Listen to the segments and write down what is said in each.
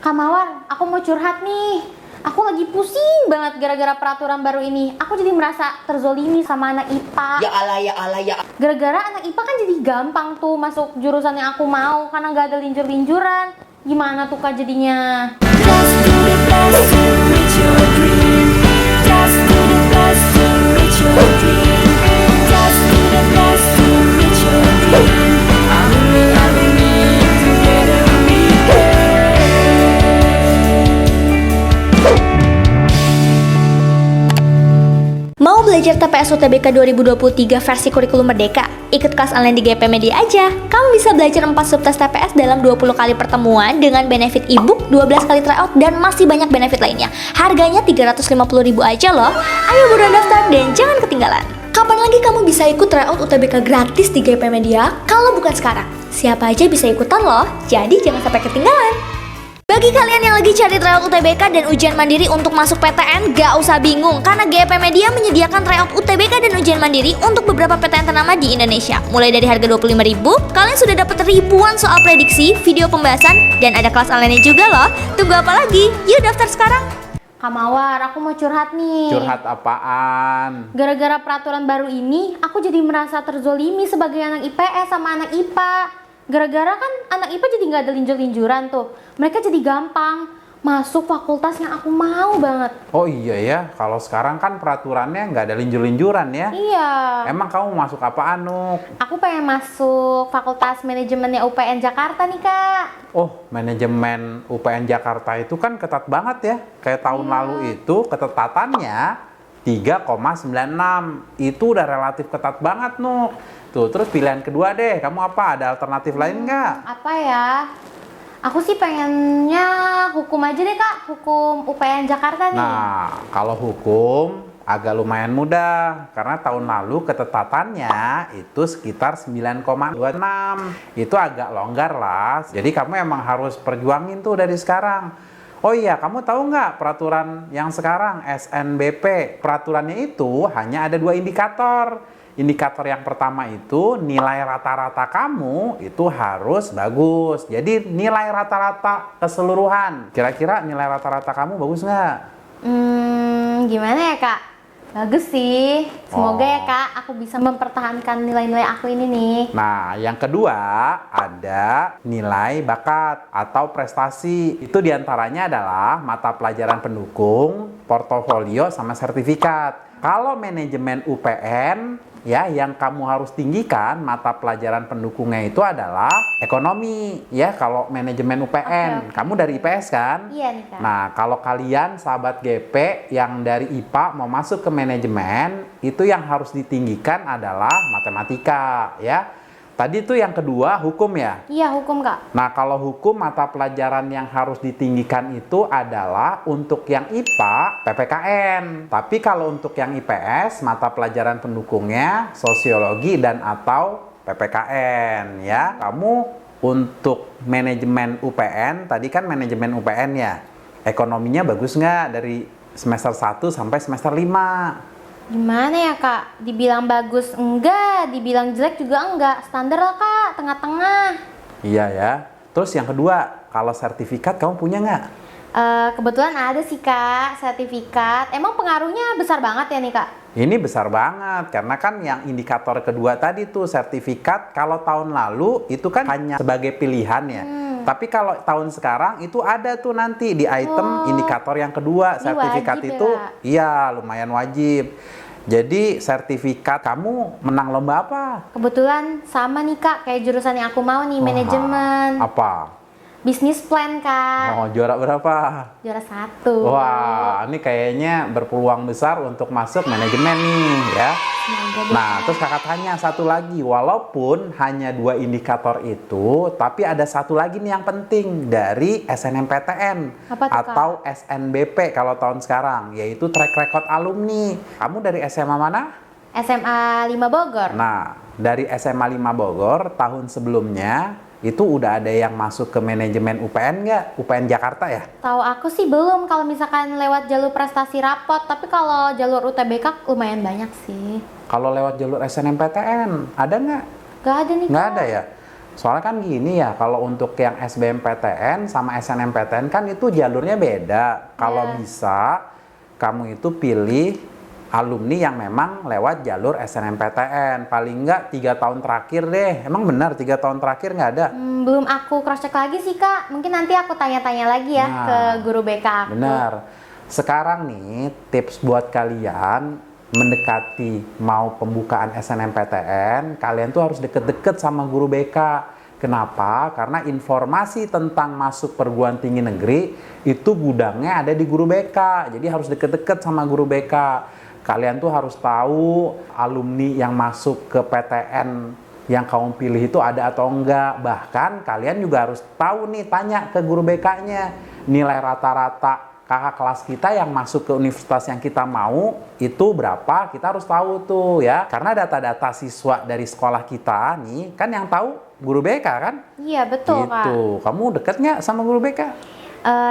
Kak Mawar, aku mau curhat nih. Aku lagi pusing banget gara-gara peraturan baru ini. Aku jadi merasa terzolimi sama anak IPA. Ya Allah, ya Allah, ya. Gara-gara anak IPA kan jadi gampang tuh masuk jurusan yang aku mau karena gak ada linjur-linjuran. Gimana tuh Kak jadinya? Just do the best to reach your dream. Just do the best to reach your dream. Just do the best to reach your dream. I believe together we can. Mau belajar TPS UTBK 2023 versi kurikulum Merdeka? Ikut kelas online di GP Media aja. Kamu bisa belajar 4 subtes TPS dalam 20 kali pertemuan dengan benefit e-book, 12 kali tryout, dan masih banyak benefit lainnya. Harganya 350.000 aja loh. Ayo buruan daftar dan jangan ketinggalan. Kapan lagi kamu bisa ikut tryout UTBK gratis di GP Media kalau bukan sekarang? Siapa aja bisa ikutan loh, jadi jangan sampai ketinggalan. Bagi kalian yang lagi cari tryout UTBK dan ujian mandiri untuk masuk PTN, gak usah bingung karena GP Media menyediakan tryout UTBK dan ujian mandiri untuk beberapa PTN ternama di Indonesia. Mulai dari harga 25.000, kalian sudah dapat ribuan soal prediksi, video pembahasan, dan ada kelas online juga loh. Tunggu apa lagi? Yuk daftar sekarang. Kak Mawar, aku mau curhat nih. Curhat apaan? Gara-gara peraturan baru ini, aku jadi merasa terzolimi sebagai anak IPS sama anak IPA. Gara-gara kan anak IPA jadi nggak ada linjur-linjuran tuh. Mereka jadi gampang masuk fakultas yang aku mau banget. Oh iya ya, kalau sekarang kan peraturannya nggak ada linjur-linjuran ya. Iya. Emang kamu masuk apaan, Nuk? Aku pengen masuk fakultas manajemennya UPN Jakarta nih, Kak. Oh, manajemen UPN Jakarta itu kan ketat banget ya. Kayak tahun lalu itu ketetatannya 3,96. Itu udah relatif ketat banget, Nuk. Tuh, terus pilihan kedua deh, kamu apa? Ada alternatif lain nggak? Apa ya? Aku sih pengennya hukum aja deh, Kak. Hukum UPN Jakarta nih. Nah, kalau hukum agak lumayan mudah karena tahun lalu ketetatannya itu sekitar 9,26. Itu agak longgar lah. Jadi kamu emang harus perjuangin tuh dari sekarang. Oh iya, kamu tahu nggak peraturan yang sekarang SNBP? Peraturannya itu hanya ada 2 indikator. Indikator yang pertama itu nilai rata-rata kamu itu harus bagus. Jadi nilai rata-rata keseluruhan. Kira-kira nilai rata-rata kamu bagus nggak? Gimana ya, Kak? Bagus sih. Semoga ya, Kak, aku bisa mempertahankan nilai-nilai aku ini nih. Nah, yang kedua ada nilai bakat atau prestasi. Itu diantaranya adalah mata pelajaran pendukung, portofolio, sama sertifikat. Kalau manajemen UPN, ya, yang kamu harus tinggikan mata pelajaran pendukungnya itu adalah ekonomi. Ya, kalau manajemen UPN, Oke. kamu dari IPS kan? Iya nih, Kak. Nah, kalau kalian sahabat GP yang dari IPA mau masuk ke manajemen, itu yang harus ditinggikan adalah matematika, ya. Tadi itu yang kedua hukum ya. Iya, hukum, Kak. Nah, kalau hukum mata pelajaran yang harus ditinggikan itu adalah untuk yang IPA PPKN. Tapi kalau untuk yang IPS mata pelajaran pendukungnya sosiologi dan atau PPKN ya. Kamu untuk manajemen UPN, tadi kan manajemen UPN ya. Ekonominya bagus nggak dari semester 1 sampai semester 5? Gimana ya, Kak? Dibilang bagus enggak, dibilang jelek juga enggak. Standar lah, Kak, tengah-tengah. Iya ya. Terus yang kedua, kalau sertifikat kamu punya nggak? Kebetulan ada sih, Kak, sertifikat. Emang pengaruhnya besar banget ya nih, Kak? Ini besar banget, karena kan yang indikator kedua tadi tuh sertifikat, kalau tahun lalu itu kan hanya sebagai pilihan ya. Tapi kalau tahun sekarang itu ada tuh nanti di item indikator yang kedua, Ini sertifikat wajib ya, itu Kak? iya lumayan wajib. Jadi sertifikat kamu menang lomba apa? Kebetulan sama nih, Kak, kayak jurusan yang aku mau nih, Wah, manajemen. Apa? Bisnis plan, Kak. Oh, juara berapa? Juara 1. Wah, ini kayaknya berpeluang besar untuk masuk manajemen nih ya. Semoga deh, Nah, Kak. terus kakak tanya satu lagi, walaupun hanya 2 indikator itu, tapi ada satu lagi nih yang penting dari SNMPTN Apa tuh, Kak? atau SNBP kalau tahun sekarang, yaitu track record alumni. Kamu dari SMA mana? SMA 5 Bogor. Nah, dari SMA 5 Bogor tahun sebelumnya itu udah ada yang masuk ke manajemen UPN nggak? UPN Jakarta ya? Tahu aku sih belum kalau misalkan lewat jalur prestasi rapot, tapi kalau jalur UTBK lumayan banyak sih. Kalau lewat jalur SNMPTN, ada nggak? Gak ada nih, Nggak Kak. ada ya? Soalnya kan gini ya, kalau untuk yang SBMPTN sama SNMPTN kan itu jalurnya beda. Kalau Ya. bisa, kamu itu pilih alumni yang memang lewat jalur SNMPTN. Paling nggak 3 tahun terakhir deh. Emang benar 3 tahun terakhir nggak ada? Belum aku cross check lagi sih Kak. Mungkin nanti aku tanya-tanya lagi ya Nah, ke guru BK aku. Benar. Sekarang nih tips buat kalian mendekati mau pembukaan SNMPTN, kalian tuh harus deket-deket sama guru BK. Kenapa? Karena informasi tentang masuk perguruan tinggi negeri itu gudangnya ada di guru BK. Jadi harus deket-deket sama guru BK. Kalian tuh harus tahu alumni yang masuk ke PTN yang kamu pilih itu ada atau enggak. Bahkan kalian juga harus tahu nih, tanya ke guru BK-nya nilai rata-rata kakak kelas kita yang masuk ke universitas yang kita mau itu berapa, kita harus tahu tuh ya. Karena data-data siswa dari sekolah kita nih kan yang tahu guru BK kan? Iya betul Kak. Gitu. Kamu deket nggak sama guru BK?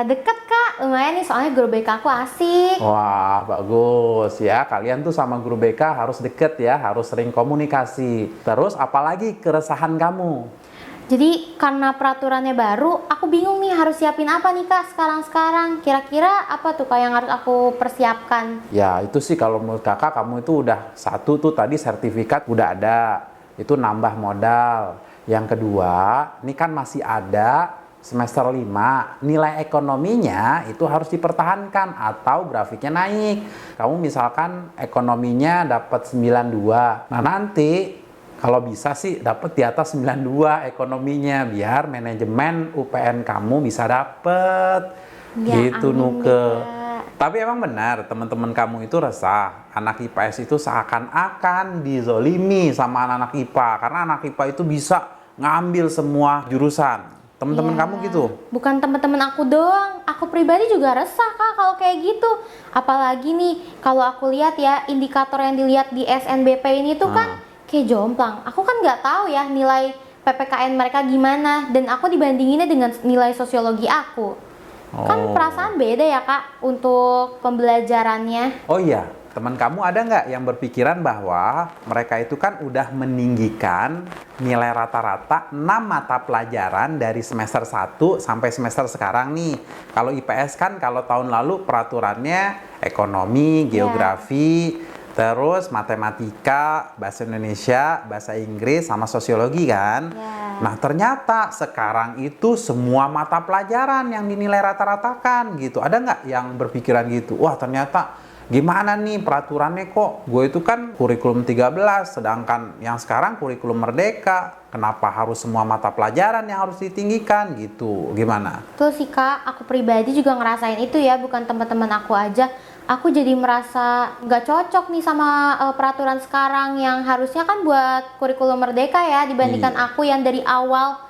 Deket Kak, lumayan nih soalnya guru BK aku asik. Wah, bagus ya. Kalian tuh sama guru BK harus deket ya, harus sering komunikasi. Terus apalagi keresahan kamu? Jadi karena peraturannya baru, aku bingung nih harus siapin apa nih Kak sekarang-sekarang. Kira-kira apa tuh Kak yang harus aku persiapkan? Ya itu sih kalau menurut kakak kamu itu udah satu tuh tadi sertifikat udah ada. Itu nambah modal. Yang kedua, ini kan masih ada semester 5, nilai ekonominya itu harus dipertahankan atau grafiknya naik. Kamu misalkan ekonominya dapat 92. Nah, nanti kalau bisa sih dapat di atas 92 ekonominya biar manajemen UPN kamu bisa dapet. Ya, Gitu amin Nuke. deh, Kak. Tapi emang benar teman-teman kamu itu resah. Anak IPS itu seakan-akan dizolimi sama anak-anak IPA karena anak IPA itu bisa ngambil semua jurusan. Teman-teman Iya. kamu gitu? Bukan teman-teman aku doang, aku pribadi juga resah Kak kalau kayak gitu. Apalagi nih, kalau aku lihat ya indikator yang dilihat di SNBP ini tuh kan kayak jomplang. Aku kan nggak tahu ya nilai PPKN mereka gimana dan aku dibandinginnya dengan nilai sosiologi aku. Kan Oh. perasaan beda ya Kak untuk pembelajarannya. Oh iya, teman kamu ada nggak yang berpikiran bahwa mereka itu kan udah meninggikan nilai rata-rata 6 mata pelajaran dari semester 1 sampai semester sekarang nih. Kalau IPS kan kalau tahun lalu peraturannya ekonomi, geografi, terus matematika, bahasa Indonesia, bahasa Inggris, sama sosiologi kan. Ya. Nah ternyata sekarang itu semua mata pelajaran yang dinilai rata-ratakan gitu. Ada nggak yang berpikiran gitu? Wah ternyata gimana nih peraturannya kok? Gue itu kan kurikulum 13, sedangkan yang sekarang kurikulum merdeka. Kenapa harus semua mata pelajaran yang harus ditinggikan gitu? Gimana? Tuh sih Kak, aku pribadi juga ngerasain itu ya, bukan teman-teman aku aja. Aku jadi merasa nggak cocok nih sama peraturan sekarang yang harusnya kan buat kurikulum merdeka ya, dibandingkan Iya. aku yang dari awal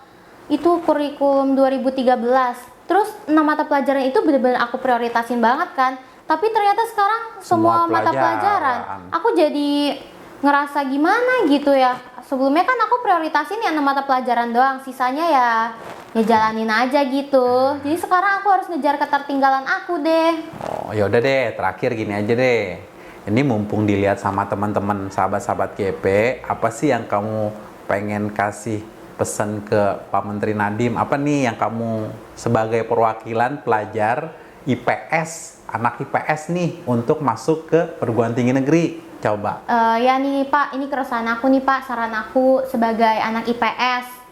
itu kurikulum 2013. Terus 6 mata pelajaran itu bener-bener aku prioritasin banget kan. Tapi ternyata sekarang semua mata pelajaran. Aku jadi ngerasa gimana gitu ya. Sebelumnya kan aku prioritasin yang 6 mata pelajaran doang, sisanya ya jalanin aja gitu. Jadi sekarang aku harus ngejar ketertinggalan aku deh. Oh ya udah deh, terakhir gini aja deh. Ini mumpung dilihat sama teman-teman sahabat-sahabat GP, apa sih yang kamu pengen kasih pesan ke Pak Menteri Nadiem? Apa nih yang kamu sebagai perwakilan pelajar IPS, anak IPS nih untuk masuk ke perguruan tinggi negeri? Coba. Ya nih Pak, ini keresahan aku nih Pak, saran aku sebagai anak IPS.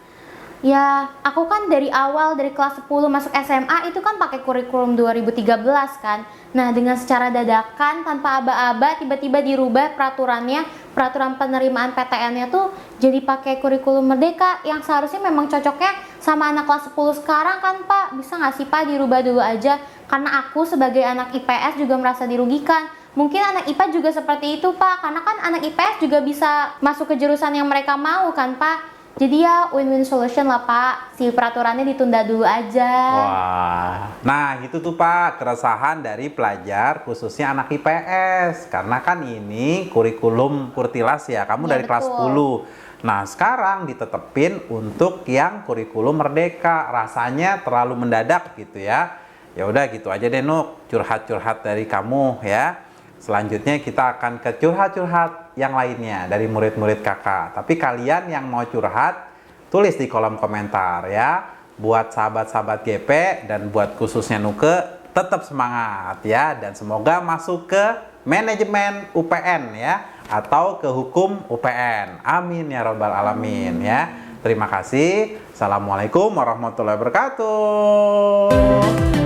Ya, aku kan dari awal, dari kelas 10 masuk SMA itu kan pakai kurikulum 2013 kan. Nah, dengan secara dadakan, tanpa aba-aba, tiba-tiba dirubah peraturannya, peraturan penerimaan PTN-nya tuh jadi pakai kurikulum merdeka yang seharusnya memang cocoknya sama anak kelas 10 sekarang kan Pak. Bisa nggak sih Pak dirubah dulu aja? Karena aku sebagai anak IPS juga merasa dirugikan. Mungkin anak IPA juga seperti itu Pak, karena kan anak IPS juga bisa masuk ke jurusan yang mereka mau kan Pak. Jadi ya win-win solution lah Pak, si peraturannya ditunda dulu aja. Wah, nah gitu tuh Pak, keresahan dari pelajar khususnya anak IPS. Karena kan ini kurikulum Kurtilas ya, kamu Ya, dari kelas betul. 10. Nah sekarang ditetepin untuk yang kurikulum merdeka, rasanya terlalu mendadak gitu ya. Ya udah gitu aja deh Nuk, curhat-curhat dari kamu ya. Selanjutnya kita akan ke curhat-curhat yang lainnya dari murid-murid kakak. Tapi kalian yang mau curhat, tulis di kolom komentar ya. Buat sahabat-sahabat GP dan buat khususnya Nuke, tetap semangat ya, dan semoga masuk ke manajemen UPN ya, atau ke hukum UPN. Amin ya robbal alamin ya. Terima kasih. Assalamualaikum warahmatullahi wabarakatuh.